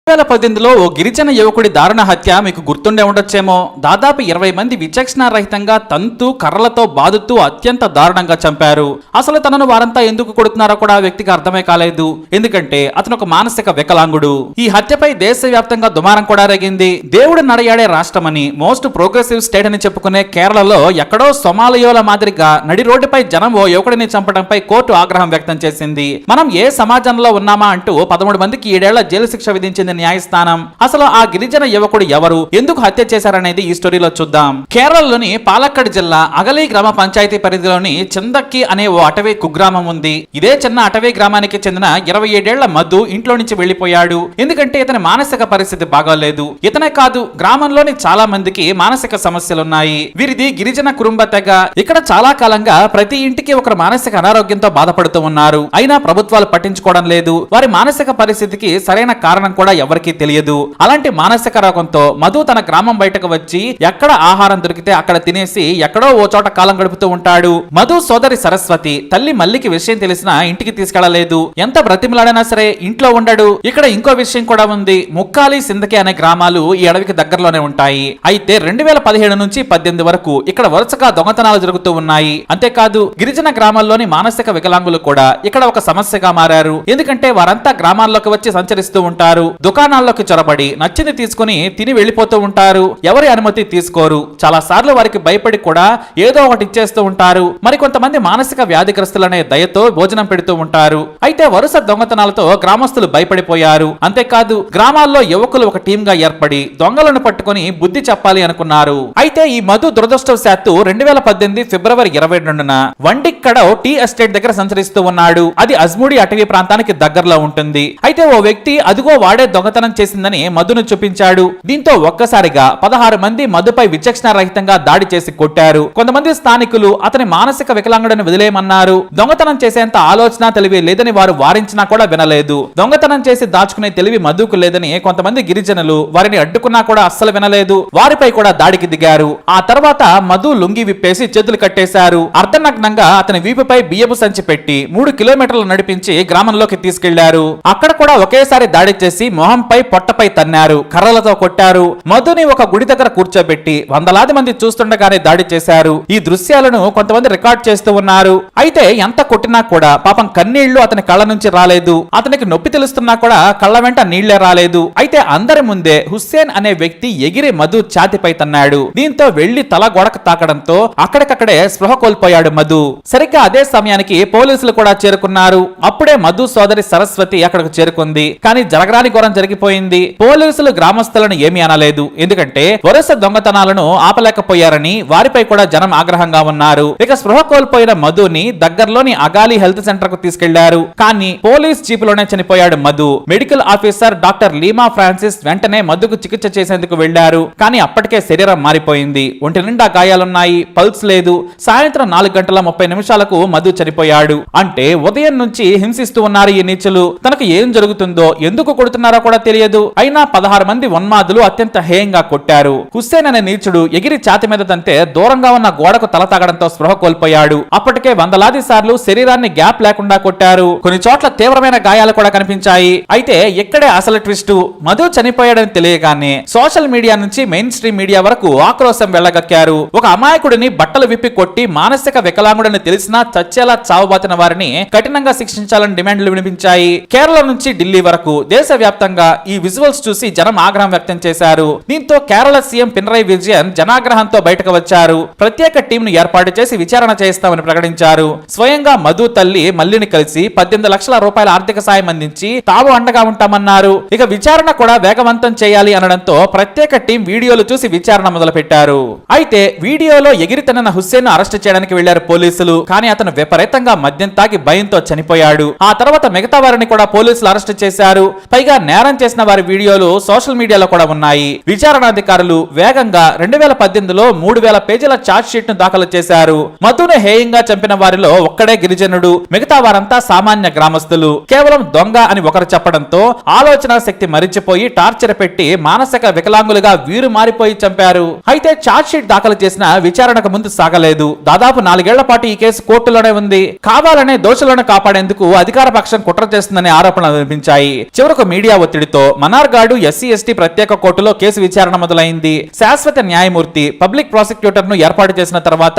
2018లో ఓ గిరిజన యువకుడి దారుణ హత్య మీకు గుర్తుండే ఉండొచ్చేమో. దాదాపు 20 మంది విచక్షణారహితంగా తంతు కర్రలతో బాదుతూ అత్యంత దారుణంగా చంపారు. అసలు తనను వారంతా ఎందుకు కొడుతున్నారో కూడా ఆ వ్యక్తికి అర్థమే కాలేదు. ఎందుకంటే అతను ఒక మానసిక వికలాంగుడు. ఈ హత్యపై దేశవ్యాప్తంగా దుమారం కూడా రేగింది. దేవుడు నడయాడే రాష్ట్రమని, మోస్ట్ ప్రోగ్రెసివ్ స్టేట్ అని చెప్పుకునే కేరళలో ఎక్కడో సొమాలియోల మాదిరిగా నడి రోడ్డుపై జనం ఓ యువకుడిని చంపడంపై కోర్టు ఆగ్రహం వ్యక్తం చేసింది. మనం ఏ సమాజంలో ఉన్నామా అంటూ 13 మందికి 7 ఏళ్ల జైలు శిక్ష విధించింది న్యాయస్థానం. అసలు ఆ గిరిజన యువకుడు ఎవరు, ఎందుకు హత్య చేశారనేది ఈ స్టోరీలో చూద్దాం. కేరళలోని పాలక్కడ్ జిల్లా అగలి గ్రామ పంచాయతీ పరిధిలోని చిందక్కి అనే ఓ అటవీ కుగ్రామం ఉంది. ఇదే చిన్న అటవీ గ్రామానికి చెందిన 27 ఏళ్ల మధు ఇంట్లో నుంచి వెళ్లిపోయాడు. ఎందుకంటే ఇతని మానసిక పరిస్థితి బాగోలేదు. ఇతనే కాదు, గ్రామంలోని చాలా మందికి మానసిక సమస్యలున్నాయి. వీరిది గిరిజన కుటుంబ తెగ. ఇక్కడ చాలా కాలంగా ప్రతి ఇంటికి ఒకరు మానసిక అనారోగ్యంతో బాధపడుతూ ఉన్నారు. అయినా ప్రభుత్వాలు పట్టించుకోవడం లేదు. వారి మానసిక పరిస్థితికి సరైన కారణం కూడా ఎవరికీ తెలియదు. అలాంటి మానసిక రోగంతో మధు తన గ్రామం బయటకు వచ్చి ఎక్కడ ఆహారం దొరికితే అక్కడ తినేసి ఎక్కడో ఓ చోట కాలం గడుపుతూ ఉంటాడు. మధు సోదరి సరస్వతి తల్లి మల్లికి విషయం తెలిసినా ఇంటికి తీసుకెళ్లలేదు. ఎంత బ్రతిమలాడినా సరే ఇంట్లో ఉండడు. ఇక్కడ ఇంకో విషయం కూడా ఉంది. ముక్కాలి సిందకి అనే గ్రామాలు ఈ అడవికి దగ్గరలోనే ఉంటాయి. అయితే 2017 నుంచి 18 వరకు ఇక్కడ వరుసగా దొంగతనాలు జరుగుతూ ఉన్నాయి. అంతేకాదు గిరిజన గ్రామాల్లోని మానసిక వికలాంగులు కూడా ఇక్కడ ఒక సమస్యగా మారారు. ఎందుకంటే వారంతా గ్రామాల్లోకి వచ్చి సంచరిస్తూ ఉంటారు. దుకాణాల్లోకి చొరబడి నచ్చింది తీసుకుని తిని వెళ్లిపోతూ ఉంటారు. ఎవరి అనుమతి తీసుకోరు. చాలా సార్లు వారికి భయపడి కూడా ఏదో ఒకటి ఇచ్చేస్తూ ఉంటారు. మరికొంతమంది మానసిక వ్యాధిగ్రస్తులనే దయతో భోజనం పెడుతూ ఉంటారు. అయితే వరుస దొంగతనాలతో గ్రామస్తులు భయపడిపోయారు. అంతేకాదు గ్రామాల్లో యువకులు ఒక టీమ్ గా ఏర్పడి దొంగలను పట్టుకుని బుద్ధి చెప్పాలి అనుకున్నారు. అయితే ఈ మధు దురదృష్టవశాత్తు 2018 ఫిబ్రవరి 22న వండిక్కడో టీ ఎస్టేట్ దగ్గర సంచరిస్తూ ఉన్నాడు. అది అజ్ముడి అటవీ ప్రాంతానికి దగ్గరలో ఉంటుంది. అయితే ఓ వ్యక్తి అదిగో వాడే దొంగతనం చేసిందని మధును చూపించాడు. దీంతో ఒక్కసారిగా 16 మంది మధుపై విచక్షణ రహితంగా దాడి చేసి కొట్టారు. కొంతమంది స్థానికులు అతని మానసిక వికలాంగుడిని వదిలేయమన్నారు. దొంగతనం చేసేంత ఆలోచన తెలివి లేదని వారు వారించినా కూడా వినలేదు. దొంగతనం చేసి దాచుకునే తెలివి మధుకు లేదని కొంతమంది గిరిజనులు వారిని అడ్డుకున్నా కూడా అస్సలు వినలేదు. వారిపై కూడా దాడికి దిగారు. ఆ తర్వాత మధు లుంగి విప్పేసి చేతులు కట్టేశారు. అర్ధనగ్నంగా అతని వీపుపై బియ్యపు సంచి పెట్టి 3 కిలోమీటర్లు నడిపించి గ్రామంలోకి తీసుకెళ్లారు. అక్కడ కూడా ఒకేసారి దాడి చేసి మొహంపై పొట్టపై తన్నారు. కర్రలతో కొట్టారు. మధుని ఒక గుడి దగ్గర కూర్చోబెట్టి వందలాది మంది చూస్తుండగానే దాడి చేశారు. ఈ దృశ్యాలను కొంతమంది రికార్డ్ చేస్తూ ఉన్నారు. అయితే ఎంత కొట్టినా కూడా పాపం కన్నీళ్లు అతని కళ్ళ నుంచి రాలేదు. అతనికి నొప్పి తెలుస్తున్నా కూడా కళ్ళ వెంట నీళ్లే రాలేదు. అయితే అందరి ముందే హుస్సేన్ అనే వ్యక్తి ఎగిరి మధు ఛాతిపై తన్నాడు. దీంతో వెళ్లి తల గోడకు తాకడంతో అక్కడికక్కడే స్పృహ కోల్పోయాడు మధు. సరిగ్గా అదే సమయానికి పోలీసులు కూడా చేరుకున్నారు. అప్పుడే మధు సోదరి సరస్వతి అక్కడికి చేరుకుంది. కానీ జరగరాని ఘోరం జరిగిపోయింది. పోలీసులు గ్రామస్తులను ఏమీ అనలేదు. ఎందుకంటే వరుస దొంగతనాలను ఆపలేకపోయారని వారిపై కూడా జనం ఆగ్రహంగా ఉన్నారు. ఇక స్పృహ కోల్పోయిన మధుని దగ్గరలోని అగాలి హెల్త్ సెంటర్ కు తీసుకెళ్లారు. కానీ పోలీస్ జీప్ లోనే చనిపోయాడు Madhu. Medical officer doctor Leema Francis వెంటనే మధుకు చికిత్స చేసేందుకు వెళ్లారు. కానీ అప్పటికే శరీరం మారిపోయింది. ఒంటి నిండా గాయాలున్నాయి. పల్స్ లేదు. సాయంత్రం 4 గంటల 30 నిమిషాలకు మధు చనిపోయాడు. అంటే ఉదయం నుంచి హింసిస్తూ ఉన్నారు ఈ నీచులు. తనకు ఏం జరుగుతుందో ఎందుకు కొడుతున్నారో కూడా తెలియదు. అయినా 16 మంది ఉన్మాదులు అత్యంత హేయంగా కొట్టారు. హుస్సేన్ అనే నీచుడు ఎగిరి ఛాతి మీద తంతే దూరంగా ఉన్న గోడకు తల తాగడంతో స్పృహ కోల్పోయాడు. అప్పటికే వందలాది సార్లు శరీరాన్ని గ్యాప్ లేకుండా కొట్టారు. కొన్ని చోట్ల తీవ్రమైన గాయాలు కూడా కనిపించాయి. అయితే ఇక్కడే అసలు ట్విస్ట్. మధు చనిపోయాడని తెలియగానే సోషల్ మీడియా నుంచి మెయిన్ స్ట్రీమ్ మీడియా వరకు ఆక్రోశం వెళ్లగక్కారు. ఒక అమాయకుడిని బట్టలు విప్పి కొట్టి మానసిక వికలాంగుడని తెలిసినా చచ్చేలా చావబాతిన వారిని కఠినంగా శిక్షించాలని డిమాండ్లు వినిపించాయి. కేరళ నుంచి ఢిల్లీ వరకు దేశవ్యాప్తంగా ఈ విజువల్స్ చూసి జనం ఆగ్రహం వ్యక్తం చేశారు. దీంతో కేరళ సీఎం పినరయ్ విజయన్ జనాగ్రహంతో బయటకు వచ్చారు. ప్రత్యేక టీంను ఏర్పాటు చేసి విచారణ చేస్తామని ప్రకటించారు. స్వయంగా మధు తల్లి మల్లిని కలిసి 18 లక్షల రూపాయల ఆర్థిక సాయం అందించి తాము అండగా ఉంటామన్నారు. ఇక విచారణ కూడా వేగవంతం చేయాలి అనడంతో ప్రత్యేక టీం వీడియోలు చూసి విచారణ మొదలు పెట్టారు. అయితే వీడియోలో ఎగిరితనన్న హుస్సేన్ అరెస్ట్ చేయడానికి వెళ్లారు పోలీసులు. కానీ అతను విపరీతంగా మద్యం తాగి భయంతో చనిపోయాడు. ఆ తర్వాత మిగతా వారిని కూడా పోలీసులు అరెస్ట్ చేశారు. పైగా నేరం చేసిన వారి వీడియోలు సోషల్ మీడియాలో కూడా ఉన్నాయి. విచారణాధికారులు వేగంగా 2018లో 3000 పేజీల ఛార్జ్ షీట్ ను దాఖలు చేశారు. మధును హేయంగా చంపిన వారిలో ఒక్కడే గిరిజనుడు. మిగతా వారంతా సామాన్య గ్రామస్తులు. కేవలం దొంగ అని ఒకరు చెప్పడంతో ఆలోచన శక్తి మరిచిపోయి టార్చర్ పెట్టి మానసిక వికలాంగులుగా వీరు మారిపోయి చంపారు. అయితే ఛార్జ్ షీట్ దాఖలు చేసిన విచారణకు ముందు సాగలేదు. దాదాపు 4 ఏళ్ల పాటు ఈ కేసు కోర్టులోనే ఉంది. కావాలనే దోషులను కాపాడేందుకు అధికార పక్షం కుట్ర చేస్తుందనే ఆరోపణలు వినిపించాయి. చివరకు మీడియా ఒత్తిడి ఒత్తిడితో మనార్గాడు ఎస్సీ ఎస్టీ ప్రత్యేక కోర్టులో కేసు విచారణ మొదలైంది. శాశ్వత న్యాయమూర్తి పబ్లిక్ ప్రాసిక్యూటర్ ను ఏర్పాటు చేసిన తర్వాత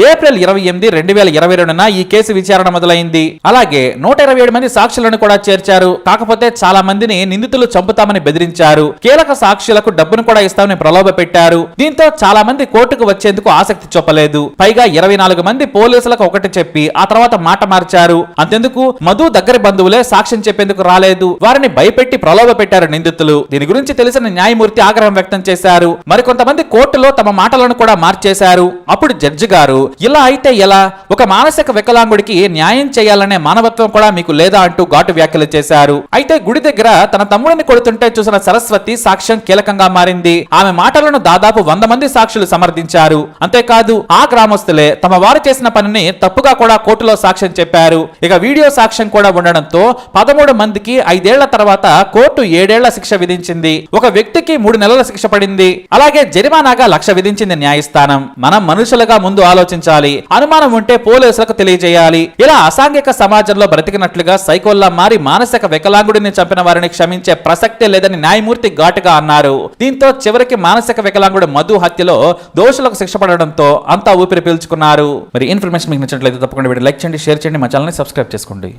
ఏప్రిల్ 28, 2022న ఈ కేసు విచారణ మొదలైంది. అలాగే 127 మంది సాక్షులను కూడా చేర్చారు. కాకపోతే చాలా మందిని నిందితులు చంపుతామని బెదిరించారు. కీలక సాక్షులకు డబ్బును కూడా ఇస్తామని ప్రలోభ పెట్టారు. దీంతో చాలా మంది కోర్టుకు వచ్చేందుకు ఆసక్తి చూపలేదు. పైగా 24 మంది పోలీసులకు ఒకటి చెప్పి ఆ తర్వాత మాట మార్చారు. అంతెందుకు మధు దగ్గర బంధువులే సాక్ష్యం చెప్పేందుకు రాలేదు. వారిని భయపెట్టి ప్రలోభ పెట్టారు నిందితులు. దీని గురించి తెలిసిన న్యాయమూర్తి ఆగ్రహం వ్యక్తం చేశారు. మరికొంతమంది కోర్టులో తమ మాటలను కూడా మార్చేశారు. అప్పుడు జడ్జి గారు ఇలా అయితే ఎలా, ఒక మానసిక వికలాంగుడికి న్యాయం చేయాలనే మానవత్వం కూడా మీకు లేదా అంటూ ఘాటు వ్యాఖ్యలు చేశారు. అయితే గుడి దగ్గర తన తమ్ముడిని కొడుతుంటే చూసిన సరస్వతి సాక్ష్యం కీలకంగా మారింది. ఆమె మాటలను దాదాపు 100 మంది సాక్షులు సమర్థించారు. అంతేకాదు ఆ గ్రామస్తులే తమ వారు చేసిన పనిని తప్పుగా కూడా కోర్టులో సాక్ష్యం చెప్పారు. ఇక వీడియో సాక్ష్యం కూడా ఉండడంతో 13 మందికి 5 ఏళ్ల తర్వాత కోర్టు 7 ఏళ్ల శిక్ష విధించింది. ఒక వ్యక్తికి 3 నెలల శిక్ష పడింది. అలాగే జరిమానాగా 1,00,000 విధించింది న్యాయస్థానం. మనం మనుషులుగా ముందు ఆలోచించాలి, అనుమానం ఉంటే పోలీసులకు తెలియజేయాలి. ఇలా అసాంఘిక సమాజంలో బ్రతికినట్లుగా సైకోల్లా మారి మానసిక వికలాంగుడిని చంపిన వారిని క్షమించే ప్రసక్తే లేదని న్యాయమూర్తి ఘాటుగా అన్నారు. దీంతో చివరికి మానసిక వికలాంగుడు మధు హత్యలో దోషులకు శిక్ష పడడంతో అంతా ఊపిరి పీల్చుకున్నారు. మరి ఇన్ఫర్మేషన్ మీకు నచ్చినట్లయితే తప్పకుండా వీడియో లైక్ చేయండి, షేర్ చేయండి, మా ఛానల్ని సబ్స్క్రైబ్ చేసుకోండి.